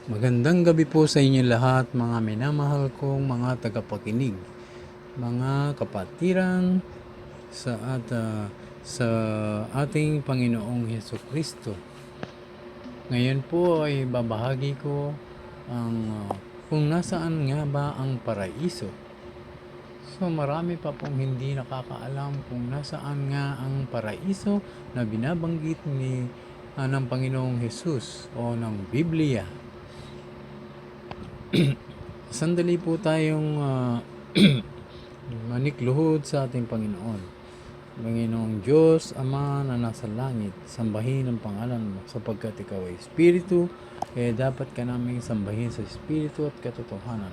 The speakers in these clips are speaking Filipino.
Magandang gabi po sa inyo lahat, mga minamahal kong mga tagapakinig, mga kapatiran sa ating Panginoong Hesukristo. Ngayon po ay babahagi ko kung nasaan nga ba ang paraiso. So marami pa pong hindi nakakaalam kung nasaan nga ang paraiso na binabanggit ng Panginoong Hesus o ng Biblia. Sandali po tayong manikluhod sa ating Panginoon. Panginoong Diyos, Ama na nasa langit, sambahin ang pangalan mo sapagkat ikaw ay Espiritu, kaya dapat ka naming sambahin sa Espiritu at katotohanan.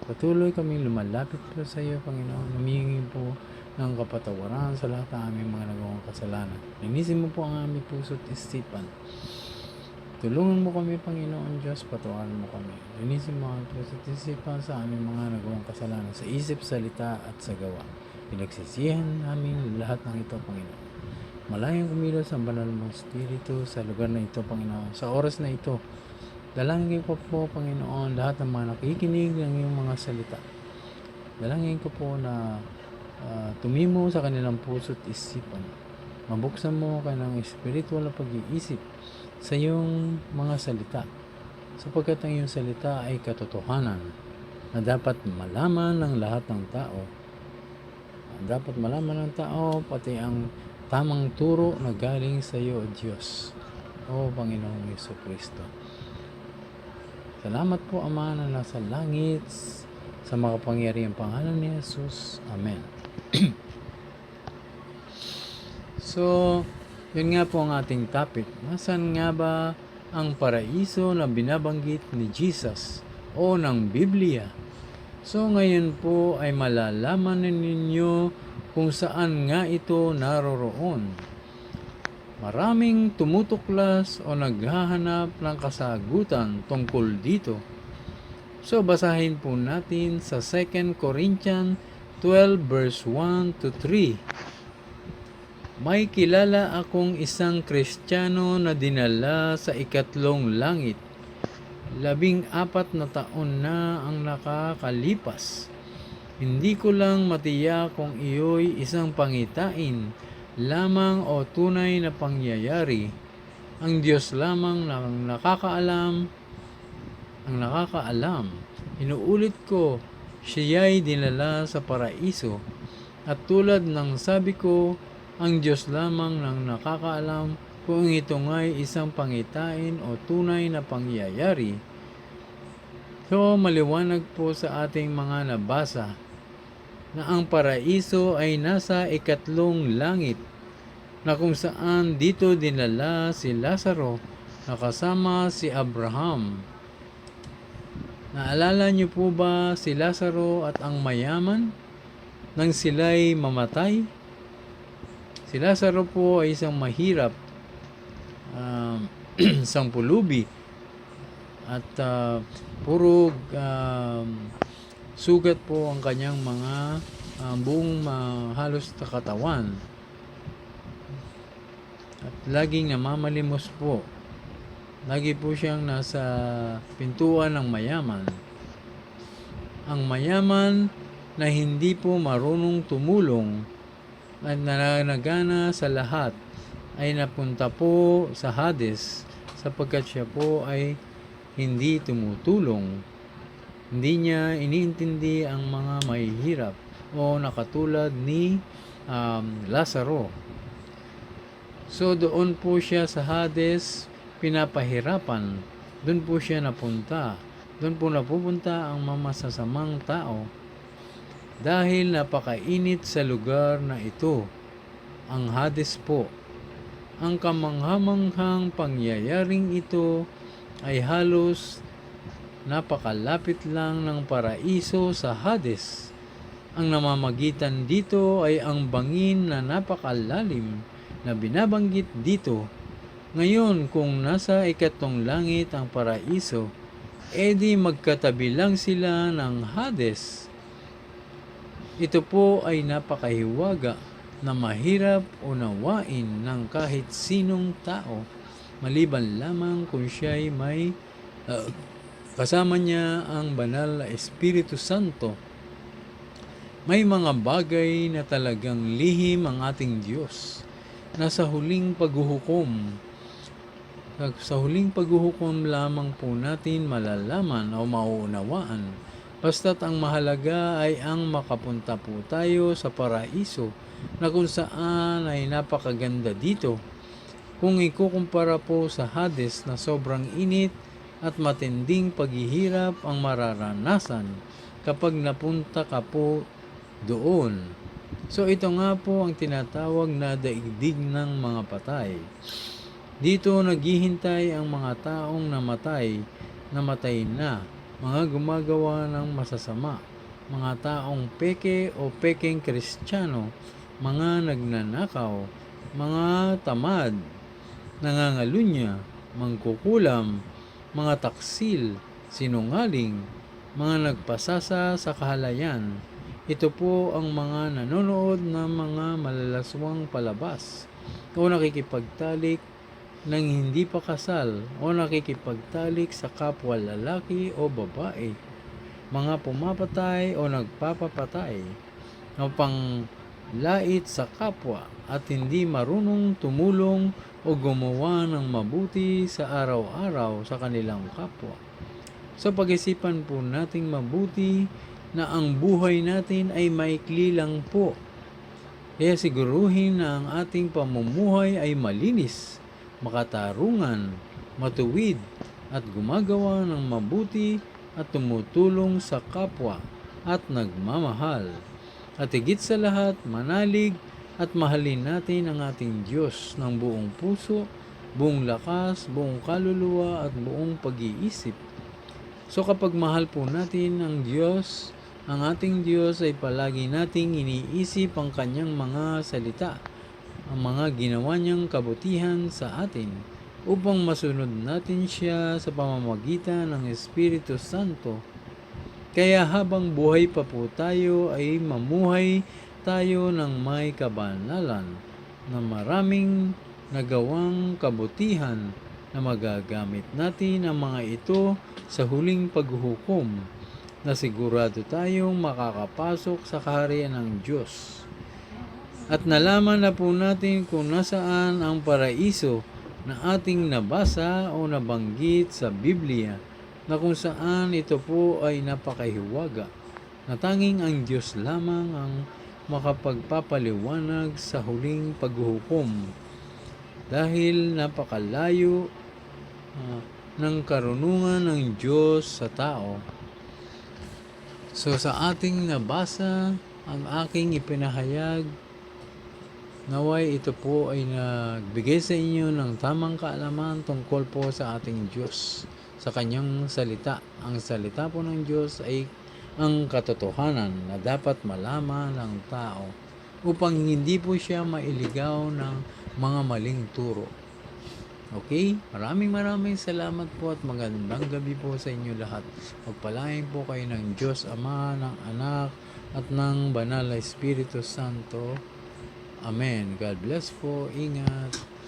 Patuloy kaming lumalapit po sa iyo, Panginoon. Humingi po ng kapatawaran sa lahat ng aming mga nagawang kasalanan. Linisin mo po ang aming puso at isipan. Tulungan mo kami, Panginoon Diyos, patawarin mo kami. Linisin mo ang puso at isipan sa aming mga nagawang kasalanan sa isip, salita at sa gawa. Pinagsisihan namin lahat ng ito, Panginoon. Malayang kumilos ang banal mong Espiritu sa lugar na ito, Panginoon. Sa oras na ito, dalangin ko po, Panginoon, lahat ng mga nakikinig ng iyong mga salita. Dalangin ko po na tumimo sa kanilang puso at isipan. Mabuksan mo kanilang espiritual na pag-iisip sa iyong mga salita, sapagkat ang iyong salita ay katotohanan na dapat malaman ng lahat ng tao. Dapat malaman ng tao pati ang tamang turo na galing sa iyo, Diyos, o Panginoong Jesucristo. Salamat po, Ama na nasa langit, sa makapangyarihang pangalan ni Jesus. Amen. So, yun nga po ang ating topic. Nasaan nga ba ang paraiso na binabanggit ni Jesus o ng Biblia? So, ngayon po ay malalaman ninyo kung saan nga ito naroroon. Maraming tumutuklas o naghahanap ng kasagutan tungkol dito. So, basahin po natin sa 2 Corinthians 12 verse 1 to 3. May kilala akong isang Kristiyano na dinala sa ikatlong langit. 14 na taon na ang nakakalipas. Hindi ko lang matiyak kung iyo'y isang pangitain lamang o tunay na pangyayari. Ang Diyos lamang ang nakakaalam. Inuulit ko, siya'y dinala sa paraiso. At tulad ng sabi ko, ang Diyos lamang nang nakakaalam kung ito nga'y isang pangitain o tunay na pangyayari. So, maliwanag po sa ating mga nabasa na ang paraiso ay nasa ikatlong langit, na kung saan dito dinala si Lazaro na kasama si Abraham. Naalala niyo po ba si Lazaro at ang mayaman nang sila'y mamatay? Si Lazaro po ay isang mahirap, isang pulubi, at puro sugat po ang kanyang mga buong halos katawan. At laging namamalimos po. Lagi po siyang nasa pintuan ng mayaman. Ang mayaman na hindi po marunong tumulong at nananagana sa lahat ay napunta po sa Hades sapagkat siya po ay hindi tumutulong. Hindi niya iniintindi ang mga mahihirap o nakatulad ni Lazaro. So doon po siya sa Hades pinapahirapan. Doon po siya napunta. Doon po napupunta ang mamasasamang tao. Dahil napakainit sa lugar na ito, ang Hades po. Ang kamanghamanghang pangyayaring ito ay halos napakalapit lang ng paraiso sa Hades. Ang namamagitan dito ay ang bangin na napakalalim na binabanggit dito. Ngayon, kung nasa ikatlong langit ang paraiso, edi magkatabi lang sila ng Hades. Ito po ay napakahiwaga na mahirap unawain ng kahit sinong tao, maliban lamang kung siya'y may Kasama niya ang banal na Espiritu Santo. May mga bagay na talagang lihim ang ating Diyos na sa huling paghuhukom lamang po natin malalaman o mauunawaan. Basta't ang mahalaga ay ang makapunta po tayo sa paraiso na kung saan ay napakaganda dito. Kung ikukumpara po sa Hades na sobrang init at matinding paghihirap ang mararanasan kapag napunta ka po doon. So ito nga po ang tinatawag na daigdig ng mga patay. Dito naghihintay ang mga taong namatay na, mga gumagawa ng masasama, mga taong peke o pekeng Kristiyano, mga nagnanakaw, mga tamad, nangangalunya, mangkukulam, mga taksil, sinungaling, mga nagpasasa sa kahalayan. Ito po ang mga nanonood ng mga malalaswang palabas o nakikipagtalik ng hindi pa kasal o nakikipagtalik sa kapwa lalaki o babae, mga pumapatay o nagpapapatay o panglait sa kapwa at hindi marunong tumulong o gumawa ng mabuti sa araw-araw sa kanilang kapwa. So pag-isipan po nating mabuti na ang buhay natin ay maikli lang po. Kaya siguruhin na ang ating pamumuhay ay malinis, makatarungan, matuwid, at gumagawa ng mabuti at tumutulong sa kapwa at nagmamahal. At higit sa lahat, manalig at mahalin natin ang ating Diyos ng buong puso, buong lakas, buong kaluluwa at buong pag-iisip. So kapag mahal po natin ang Diyos, ang ating Diyos ay palagi nating iniisip ang kanyang mga salita, ang mga ginawa niyang kabutihan sa atin, upang masunod natin siya sa pamamagitan ng Espiritu Santo. Kaya habang buhay pa po tayo ay mamuhay tayo ng may kabanalan na maraming nagawang kabutihan na magagamit natin ang mga ito sa huling paghuhukom, na sigurado tayong makakapasok sa kaharian ng Diyos. At nalaman na po natin kung nasaan ang paraiso na ating nabasa o nabanggit sa Biblia, na kung saan ito po ay napakahiwaga, na tanging ang Diyos lamang ang makapagpapaliwanag sa huling paghuhukom, dahil napakalayo ng karunungan ng Diyos sa tao. So sa ating nabasa, ang aking ipinahayag, naway ito po ay nagbigay sa inyo ng tamang kaalaman tungkol po sa ating Diyos, sa kanyang salita. Ang salita po ng Diyos ay ang katotohanan na dapat malaman ng tao upang hindi po siya mailigaw ng mga maling turo. Okay? Maraming salamat po at magandang gabi po sa inyo lahat. Magpalain po kayo ng Diyos Ama, ng Anak, at ng Banal na Espiritu Santo. Amen. God bless po. Ingat.